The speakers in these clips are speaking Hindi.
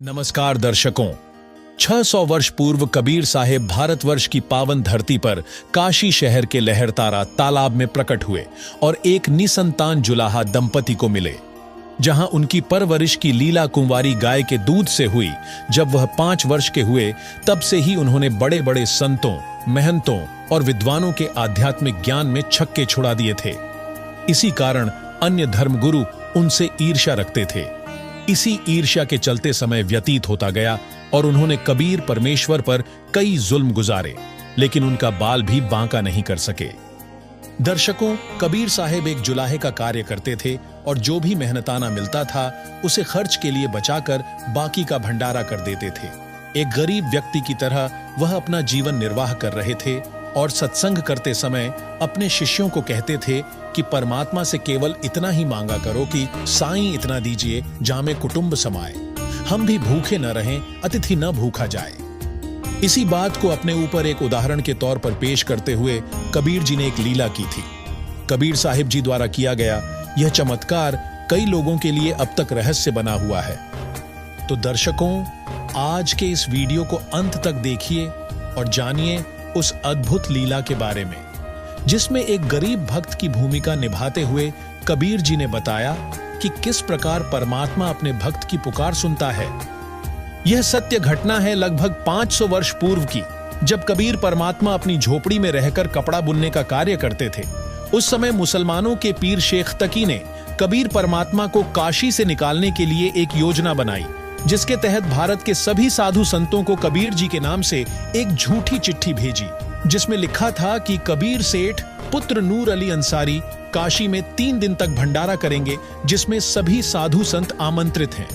नमस्कार दर्शकों। 600 वर्ष पूर्व कबीर साहेब भारतवर्ष की पावन धरती पर काशी शहर के लहरतारा तालाब में प्रकट हुए और एक निसंतान जुलाहा दंपति को मिले, जहां उनकी परवरिश की लीला कुंवारी गाय के दूध से हुई। जब वह 5 वर्ष के हुए तब से ही उन्होंने बड़े बड़े संतों, महंतों और विद्वानों के आध्यात्मिक ज्ञान में छक्के छुड़ा दिए थे। इसी कारण अन्य धर्मगुरु उनसे ईर्ष्या रखते थे। इसी ईर्ष्या के चलते समय व्यतीत होता गया और उन्होंने कबीर परमेश्वर पर कई जुल्म गुजारे, लेकिन उनका बाल भी बांका नहीं कर सके। दर्शकों, कबीर साहेब एक जुलाहे का कार्य करते थे और जो भी मेहनताना मिलता था उसे खर्च के लिए बचाकर बाकी का भंडारा कर देते थे। एक गरीब व्यक्ति की तरह वह अपना जीवन निर्वाह कर रहे थे और सत्संग करते समय अपने शिष्यों को कहते थे कि परमात्मा से केवल इतना ही मांगा करो कि साईं इतना दीजिए जामे कुटुंब समाए, हम भी भूखे न रहें, अतिथि न भूखा जाए। इसी बात को अपने ऊपर एक उदाहरण के तौर पर पेश करते हुए कबीर जी ने एक लीला की थी। कबीर साहिब जी द्वारा किया गया यह चमत्कार कई लोगों के लिए अब तक रहस्य बना हुआ है। तो दर्शकों, आज के इस वीडियो को अंत तक देखिए और जानिए उस अद्भुत लीला के बारे में, जिसमें एक गरीब भक्त की भूमिका निभाते हुए कबीर जी ने बताया कि किस प्रकार परमात्मा अपने भक्त की पुकार सुनता है। यह सत्य घटना है लगभग 500 वर्ष पूर्व की, जब कबीर परमात्मा अपनी झोपड़ी में रहकर कपड़ा बुनने का कार्य करते थे। उस समय मुसलमानों के पीर शेख तकी ने कबीर परमात्मा को काशी से निकालने के लिए एक योजना बनाई, जिसके तहत भारत के सभी साधु संतों को कबीर जी के नाम से एक झूठी चिट्ठी भेजी, जिसमें लिखा था कि कबीर सेठ पुत्र नूर अली अंसारी काशी में 3 दिन तक भंडारा करेंगे, जिसमें सभी साधु संत आमंत्रित हैं।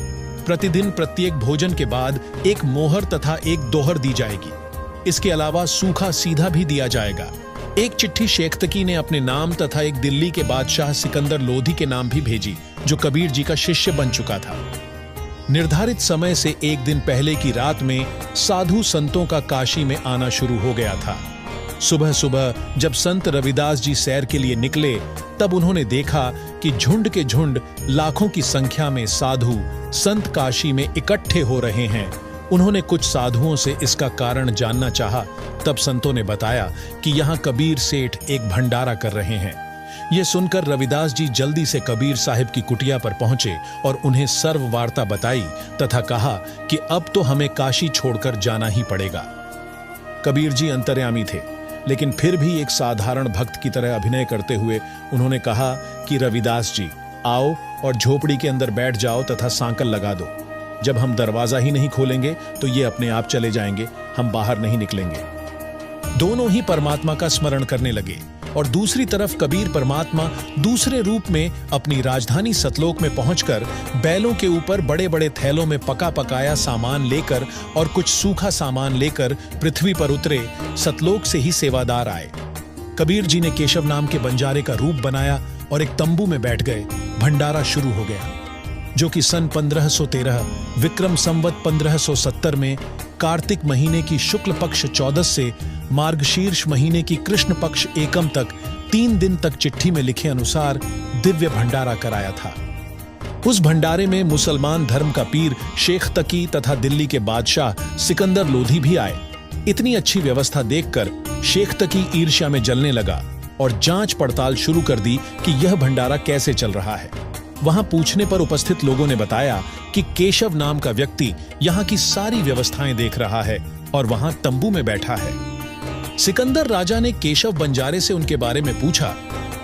प्रतिदिन प्रत्येक भोजन के बाद एक मोहर तथा एक दोहर दी जाएगी। इसके अलावा सूखा सीधा भी दिया जाएगा। एक चिट्ठी शेख तकी ने अपने नाम तथा एक दिल्ली के बादशाह सिकंदर लोधी के नाम भी भेजी, जो कबीर जी का शिष्य बन चुका था। निर्धारित समय से एक दिन पहले की रात में साधु संतों का काशी में आना शुरू हो गया था। सुबह सुबह जब संत रविदास जी सैर के लिए निकले, तब उन्होंने देखा कि झुंड के झुंड लाखों की संख्या में साधु संत काशी में इकट्ठे हो रहे हैं। उन्होंने कुछ साधुओं से इसका कारण जानना चाहा, तब संतों ने बताया कि यहाँ कबीर सेठ एक भंडारा कर रहे हैं। ये सुनकर रविदास जी जल्दी से कबीर साहिब की कुटिया पर पहुंचे और उन्हें सर्व वार्ता बताई तथा कहा कि अब तो हमें काशी छोड़कर जाना ही पड़ेगा। कबीर जी अंतर्यामी थे, लेकिन फिर भी एक साधारण भक्त की तरह अभिनय करते हुए उन्होंने कहा कि रविदास जी, आओ और झोपड़ी के अंदर बैठ जाओ तथा सांकल लगा दो। जब हम दरवाजा ही नहीं खोलेंगे तो ये अपने आप चले जाएंगे, हम बाहर नहीं निकलेंगे। दोनों ही परमात्मा का स्मरण करने लगे और दूसरी तरफ कबीर परमात्मा दूसरे रूप में अपनी राजधानी सतलोक में पहुंचकर बैलों के ऊपर बड़े बड़े थैलों में पका पकाया सामान लेकर और कुछ सूखा सामान लेकर पृथ्वी पर उतरे। सतलोक से ही सेवादार आए। कबीर जी ने केशव नाम के बंजारे का रूप बनाया और एक तंबू में बैठ गए। भंडारा शुरू हो गया, जो कि सन 1513 विक्रम संवत 1570 में कार्तिक महीने की शुक्ल पक्ष 14 से मार्गशीर्ष महीने की कृष्ण पक्ष एकम तक 3 दिन तक चिट्ठी में लिखे अनुसार दिव्य भंडारा कराया था। उस भंडारे में मुसलमान धर्म का पीर शेख तकी तथा दिल्ली के बादशाह सिकंदर लोधी भी आए। इतनी अच्छी व्यवस्था देखकर शेख तकी ईर्ष्या में जलने लगा और जांच पड़ताल शुरू कर दी कि यह भंडारा कैसे चल रहा है। वहां पूछने पर उपस्थित लोगों ने बताया कि केशव नाम का व्यक्ति यहाँ की सारी व्यवस्थाएं देख रहा है और वहां तंबू में बैठा है। सिकंदर राजा ने केशव बंजारे से उनके बारे में पूछा,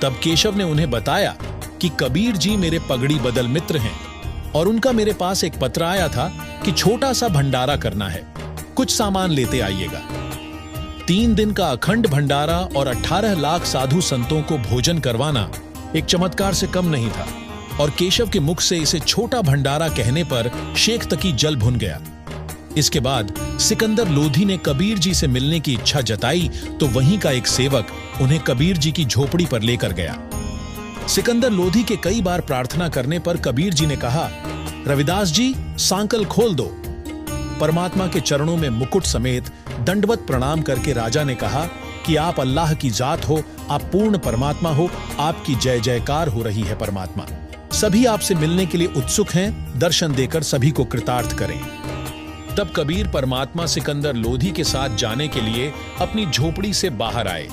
तब केशव ने उन्हें बताया कि कबीर जी मेरे पगड़ी बदल मित्र हैं और उनका मेरे पास एक पत्र आया था कि छोटा सा भंडारा करना है, कुछ सामान लेते आइएगा। 3 दिन का अखंड भंडारा और 18 लाख साधु संतों को भोजन करवाना एक चमत्कार से कम नहीं था और केशव के मुख से इसे छोटा भंडारा कहने पर शेख तकी जल भुन गया। इसके बाद सिकंदर लोधी ने कबीर जी से मिलने की इच्छा जताई तो वहीं का एक सेवक उन्हें कबीर जी की झोपड़ी पर लेकर गया। सिकंदर लोधी के कई बार प्रार्थना करने पर कबीर जी ने कहा, रविदास जी सांकल खोल दो। परमात्मा के चरणों में मुकुट समेत दंडवत प्रणाम करके राजा ने कहा कि आप अल्लाह की जात हो, आप पूर्ण परमात्मा हो, आपकी जय जयकार हो रही है। परमात्मा सभी आपसे मिलने के लिए उत्सुक हैं, दर्शन देकर सभी को कृतार्थ करें। तब कबीर परमात्मा सिकंदर लोधी के साथ जाने के लिए अपनी झोपड़ी से बाहर आए।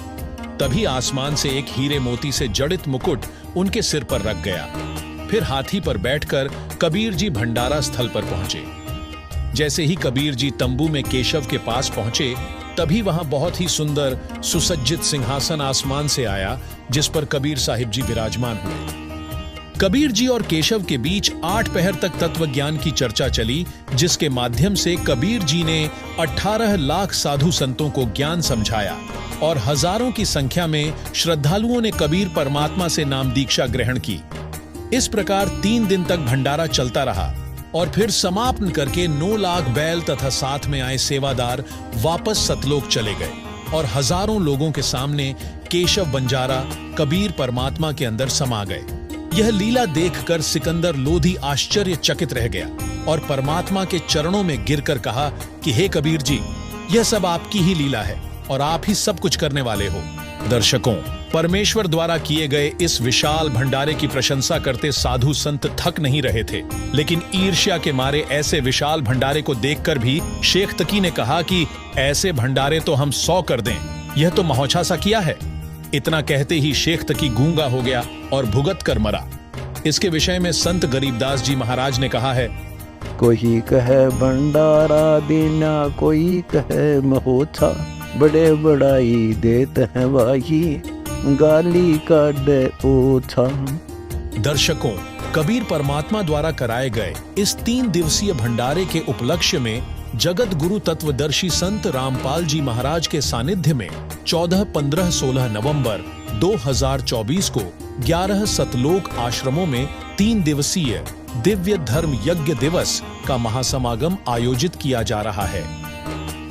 तभी आसमान से एक हीरे मोती से जड़ित मुकुट उनके सिर पर रख गया। फिर हाथी पर बैठकर कबीर जी भंडारा स्थल पर पहुंचे। जैसे ही कबीर जी तंबू में केशव के पास पहुंचे, तभी वहां बहुत ही सुंदर सुसज्जित सिंहासन आसमान से आया, जिस पर कबीर साहिब जी विराजमान हुए। कबीर जी और केशव के बीच 8 पहर तक तत्व ज्ञान की चर्चा चली, जिसके माध्यम से कबीर जी ने 18 लाख साधु संतों को ज्ञान समझाया और हजारों की संख्या में श्रद्धालुओं ने कबीर परमात्मा से नाम दीक्षा ग्रहण की। इस प्रकार 3 दिन तक भंडारा चलता रहा और फिर समापन करके 9 लाख बैल तथा साथ में आए सेवादार वापस सतलोक चले गए और हजारों लोगों के सामने केशव बंजारा कबीर परमात्मा के अंदर समा गए। यह लीला देखकर सिकंदर लोधी आश्चर्यचकित रह गया और परमात्मा के चरणों में गिरकर कहा कि हे कबीर जी, यह सब आपकी ही लीला है और आप ही सब कुछ करने वाले हो। दर्शकों, परमेश्वर द्वारा किए गए इस विशाल भंडारे की प्रशंसा करते साधु संत थक नहीं रहे थे, लेकिन ईर्ष्या के मारे ऐसे विशाल भंडारे को देखकर भी शेख तकी ने कहा कि ऐसे भंडारे तो हम 100 कर दें, यह तो महोछा सा किया है। इतना कहते ही शेख तकी गूंगा हो गया और भुगत कर मरा। इसके विषय में संत गरीबदास जी महाराज ने कहा है, कोई कहे भंडारा देना, कोई कहे महोछा, बड़े बड़ाई देते हैं वाही, गाली काढ़े ओछा। दर्शकों, कबीर परमात्मा द्वारा कराए गए इस 3 दिवसीय भंडारे के उपलक्ष्य में जगत गुरु तत्वदर्शी संत रामपाल जी महाराज के सानिध्य में 14, 15, 16 नवंबर 2024 को 11 सतलोक आश्रमों में 3 दिवसीय दिव्य धर्म यज्ञ दिवस का महासमागम आयोजित किया जा रहा है,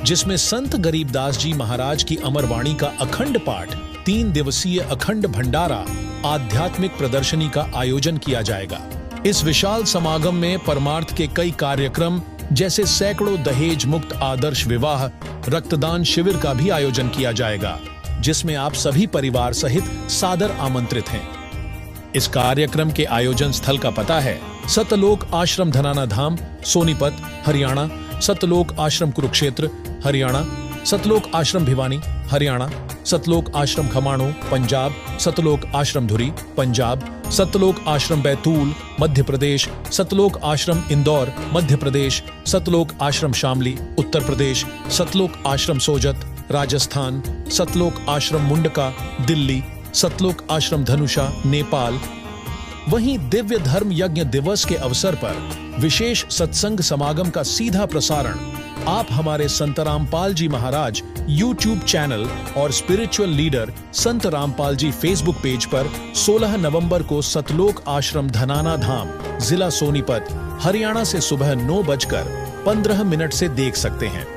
जिसमें संत गरीबदास जी महाराज की अमरवाणी का अखंड पाठ, 3 दिवसीय अखंड भंडारा, आध्यात्मिक प्रदर्शनी का आयोजन किया जाएगा। इस विशाल समागम में परमार्थ के कई कार्यक्रम जैसे सैकड़ों दहेज मुक्त आदर्श विवाह, रक्तदान शिविर का भी आयोजन किया जाएगा, जिसमें आप सभी परिवार सहित सादर आमंत्रित हैं। इस कार्यक्रम के आयोजन स्थल का पता है सतलोक आश्रम धनाना धाम, सोनीपत, हरियाणा, सतलोक आश्रम कुरुक्षेत्र, हरियाणा, सतलोक आश्रम भिवानी, हरियाणा, सतलोक आश्रम खमाणो, पंजाब, सतलोक आश्रम धुरी, पंजाब, सतलोक आश्रम बैतूल, मध्य प्रदेश, सतलोक आश्रम इंदौर, मध्य प्रदेश, सतलोक आश्रम शामली, उत्तर प्रदेश, सतलोक आश्रम सोजत, राजस्थान, सतलोक आश्रम मुंडका, दिल्ली, सतलोक आश्रम धनुषा, नेपाल। वहीं दिव्य धर्म यज्ञ दिवस के अवसर पर विशेष सत्संग समागम का सीधा प्रसारण आप हमारे संत रामपाल जी महाराज YouTube चैनल और स्पिरिचुअल लीडर संत रामपाल जी फेसबुक पेज पर 16 नवंबर को सतलोक आश्रम धनाना धाम, जिला सोनीपत, हरियाणा से सुबह 9:15 से देख सकते हैं।